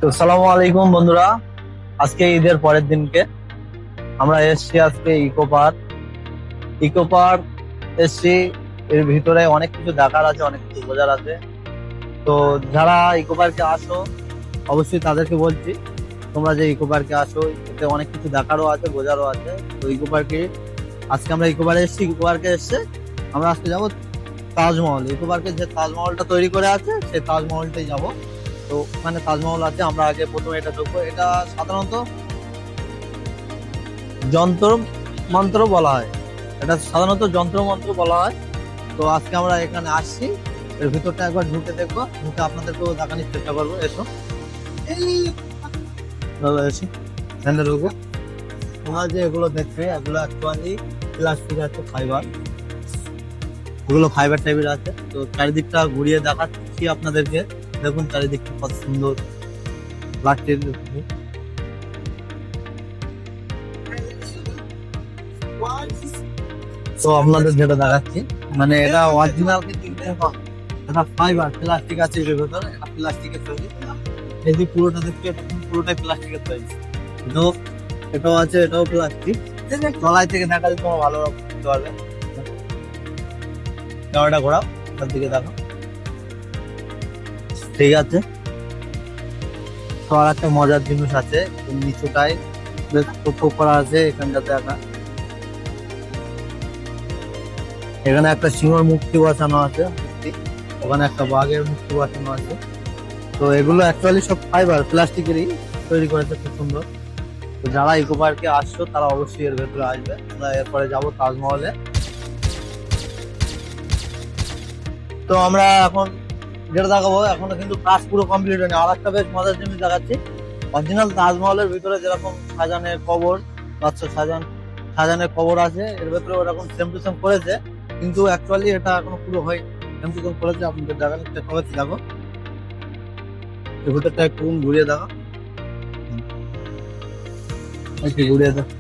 তো সালামু আলাইকুম বন্ধুরা। আজকে ঈদের পরের দিনকে আমরা এসছি আজকে ইকো পার্ক এসছি। এর ভিতরে অনেক কিছু দেখার আছে, অনেক কিছু বোঝার আছে। তো যারা ইকো পার্কে আসো অবশ্যই তাদেরকে বলছি তোমরা যে ইকো পার্কে আসো, এতে অনেক কিছু দেখারও আছে, বোঝারও আছে। তো আজকে আমরা ইকো পার্কে এসছে। আমরা আজকে যাবো তাজমহল। ইকো পার্কে যে তাজমহলটা তৈরি করে আছে সেই তাজমহলটাই যাব। তো ওখানে তাজমহল আছে, আমরা আগে প্রথমে এটা ঢুকবো। এটা সাধারণত যন্ত্র মন্ত্র বলা হয়, এটা সাধারণত যন্ত্র মন্ত্র বলা হয়। তো আজকে আমরা এখানে আসছি, এর ভিতরটা একবার ঢুকে দেখবো, ঢুকে আপনাদেরকেও দেখানোর চেষ্টা করবো। এসো দাদা, এসো এখানে ঢুকো। তোমরা যে এগুলো দেখবে এগুলো অ্যাকচুয়ালি প্লাস্টিক আছে, ফাইবার। এগুলো ফাইবার টাইপের আছে। তো চারিদিকটা ঘুরিয়ে দেখাচ্ছি আপনাদেরকে। দেখুন চারিদিকটা কত সুন্দর লাগছে। তো আপনাদের যেটা দেখাচ্ছি, মানে এটা অরিজিনাল কিন্তু এটা ফাইবার, প্লাস্টিক আছে এর ভেতরে, এটা প্লাস্টিকের তৈরি। এই যে পুরোটা দেখছি, এটা কিন্তু পুরোটাই প্লাস্টিকের তৈরি। তো এটাও আছে, এটাও প্লাস্টিক। তলায় থেকে দেখা যায় তোমার ভালো রকম বুঝতে পারবে। ক্যামেরাটা ঘোরাও, তার দিকে দেখো। ঠিক আছে। তো আর একটা মজার জিনিস আছে, নিচুটাই বেশ টোপ করা আছে এখানটাতে। এখানে একটা সিংহের মূর্তি বসানো আছে, ওখানে একটা বাঘের মূর্তি বসানো আছে। তো এগুলো অ্যাকচুয়ালি সব ফাইবার, প্লাস্টিকেরই তৈরি করেছে, খুব সুন্দর। তো যারা ইকো পার্কে আসছো তারা অবশ্যই এর ভেতরে আসবে। আমরা এরপরে যাবো তাজমহলে। তো আমরা এখন যেটা দেখাবো, এখনো কিন্তু কাজ পুরো কমপ্লিট হয়নি। আর একটা বেশ মজার জিনিস দেখাচ্ছি। অরিজিনাল তাজমহলের ভিতরে যেরকম শাহজাহানের কবর, বাদশাহ শাহজাহানের কবর আছে, এর ভেতরে ওরকম সেম টু সেম করেছে। কিন্তু অ্যাকচুয়ালি এটা এখনো পুরো হয় সেম টু সেম করেছে। আপনাদের দেখানোর চেষ্টা করছি, দেখো এই ভিতরটা একটু ঘুরিয়ে দেখো, একটু ঘুরিয়ে দেখো।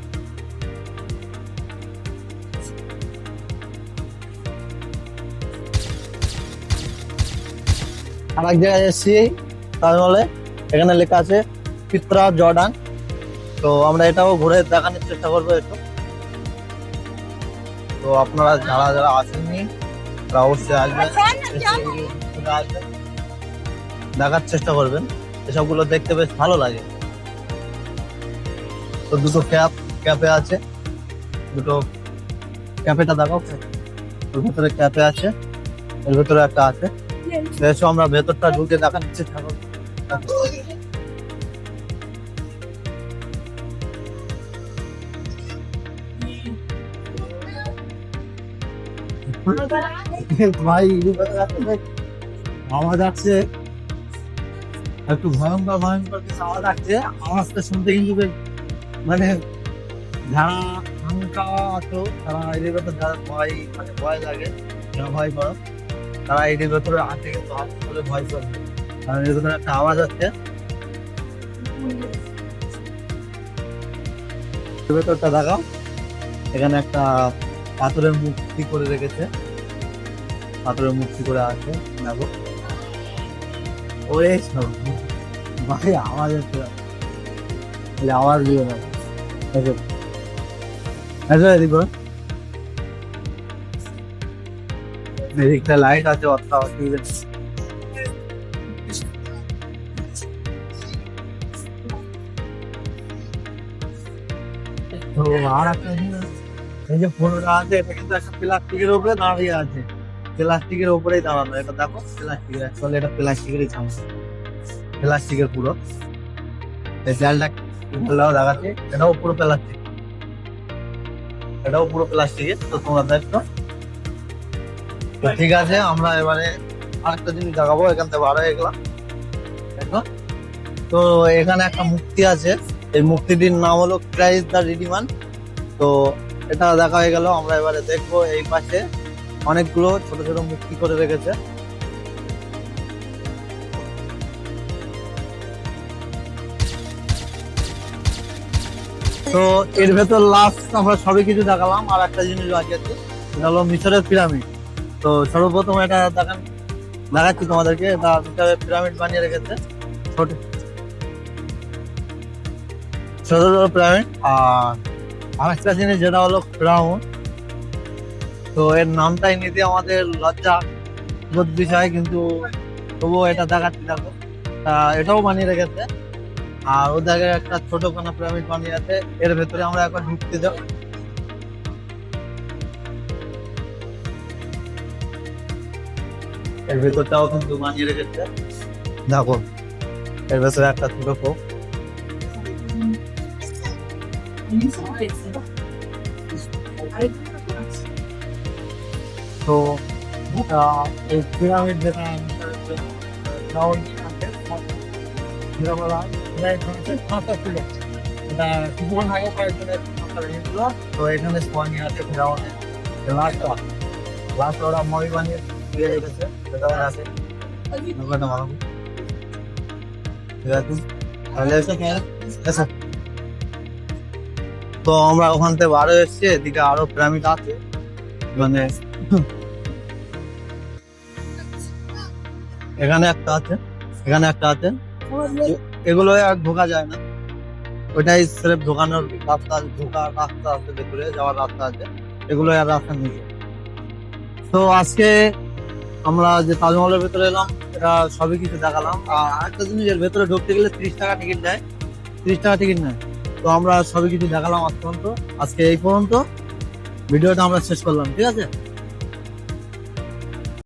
আর এক জায়গায় এসেছি তাজমহলে, এখানে লেখা আছে পিত্রা জর্ডান। তো আমরা এটাও ঘুরে দেখানোর চেষ্টা করবো একটু। তো আপনারা যারা যারা আসেননি তারা অবশ্যই আসবেন, আসবেন, দেখার চেষ্টা করবেন। এসবগুলো দেখতে বেশ ভালো লাগে। তো দুটো ক্যাফে আছে, দুটো ক্যাফেটা দেখাও। ওর ভেতরে ক্যাফে আছে, এর ভেতরে একটা আছে। এসো আমরা ভেতরটা ঢুকে দেখানোর চেষ্টা করবো। ভাই আওয়াজ আসছে, একটু ভয়ঙ্কর ভয়ঙ্কর কিছু আওয়াজ আসছে। আওয়াজটা শুনতে কিন্তু বেশ মানে যারা হালকা আছো, তারা এদের ভেতর যারা ভয়, মানে ভয় লাগে, যারা ভয় করো, তারা এদের ভেতরে আছে কিন্তু আসলে ভয় করবে। কারণ এর ভেতরে একটা আওয়াজ আছে। এর ভেতরটা দেখাও, এখানে একটা পাথরের মূর্তি করে রেখেছে, পাথরের মূর্তি করে আছে, দেখো। ওরে সব ভাই আওয়াজ হচ্ছে, আওয়াজ দিও না। এদিক করো, এদিকটা লাইট আছে, অসুবিধা নেই। তো আর একটা জিনিস, এই যে ফোনটা আছে, এটা কিন্তু একটা প্লাস্টিকের উপরে দাঁড়িয়ে আছে, প্লাস্টিকের উপরেই দাঁড়ানো। এটা দেখো প্লাস্টিকের, অ্যাকচুয়ালি এটা প্লাস্টিকেরই চামচ, প্লাস্টিকের পুরো। এই জালটা দেখাচ্ছে, এটাও পুরো প্লাস্টিক, এটাও পুরো প্লাস্টিকের। তো তোমরা দেখো। তো ঠিক আছে, আমরা এবারে আরেকটা জিনিস দেখাবো। এখান থেকে বার হয়ে গেলাম, দেখো। তো এখানে একটা মূর্তি আছে, এই মূর্তিটির নাম হলো ক্রাইস্ট দ্য রিডিমান। তো এটা দেখা হয়ে গেল। আমরা এবারে দেখবো এই পাশে অনেকগুলো ছোট ছোট মূর্তি করে রেখেছে। তো এর ভেতর লাস্ট আমরা সবই কিছু দেখালাম। আর একটা জিনিস বাকি আছে, সেটা হলো মিশরের পিরামিড। তো সর্বপ্রথম এটা দেখাচ্ছি তোমাদেরকে। এটা মিশরের পিরামিড বানিয়ে রেখেছে, ছোট ছোট ছোট পিরামিড। আর আরেকটা জিনিস যেটা হলো ফেরাউন, তো এর নামটাই নিতে আমাদের লজ্জা বোধ বিষয়, কিন্তু তবুও এটা দেখাচ্ছি দেখো। এটাও বানিয়ে রেখেছে। আর ওদের একটা ছোট কোনো পিরামিড বানিয়ে আছে, এর ভেতরে আমরা এখন ঢুকতে যাও। এর ভেতরটাও কিন্তু বানিয়ে রেখেছে দেখো, এর ভেতরে একটা ছোট কোপ। তো এই পিরামিড যেটা ফেরাউন আছে, যেটা বলা হয়, এটা এখানে ফাঁকা ছিল। এটা কিছুক্ষণ আগে কয়েকজনের ফাঁকা রেখেছিল। তো এখানে স্পঞ্জ আছে ফেরাউনের লাস্টটা, লাস্ট ওরা মই বানিয়ে দিয়ে রেখেছে, সেটাও আছে। নৌকাটা ভালো, ঠিক আছে তাহলে এসো। তো আমরা ওখান থেকে বারো এসছি, এদিকে আরো পিরামিড আছে, মানে এখানে একটা আছে, এখানে একটা আছে। এগুলো আর ঢোকা যায় না, ওইটাই স্রেফ ঢোকানোর রাস্তা, ঢোকার রাস্তা আছে, ভেতরে যাওয়ার রাস্তা আছে, এগুলো আর রাস্তা নেই। তো আজকে আমরা যে তাজমহলের ভেতরে এলাম, এটা সবই কিছু দেখালাম। আর আরেকটা জিনিস, এর ভেতরে ঢুকতে গেলে 30 টাকা টিকিট নেয়, 30 টাকা টিকিট নেয়। তো আমরা সবই কিছু দেখালাম আজ পর্যন্ত। আজকে এই পর্যন্ত ভিডিওটা আমরা শেষ করলাম, ঠিক আছে।